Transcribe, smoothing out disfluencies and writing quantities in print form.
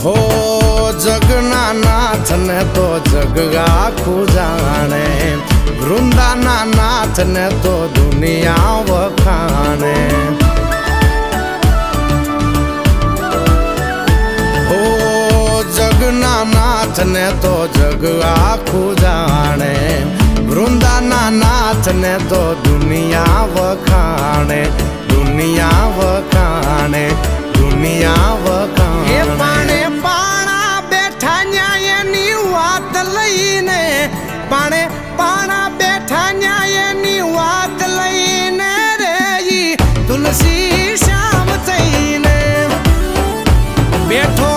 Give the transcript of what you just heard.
હો જગના નાથ ને તો જગ આખું જાણે, વૃંદાના નાથ ને તો દુનિયા વખાણે. હો જગના નાથ ને તો જગ આખું જાણે, વૃંદાના નાથ ને તો દુનિયા વખાણે, દુનિયા વખાણે, દુનિયા વખાણે. પાણે પાણા બેઠા ન્યાયની વાત લઈને, પાણે પાણા બેઠા ન્યાયની વાત લઈને રે તુલસી શ્યામ થઈને બેઠો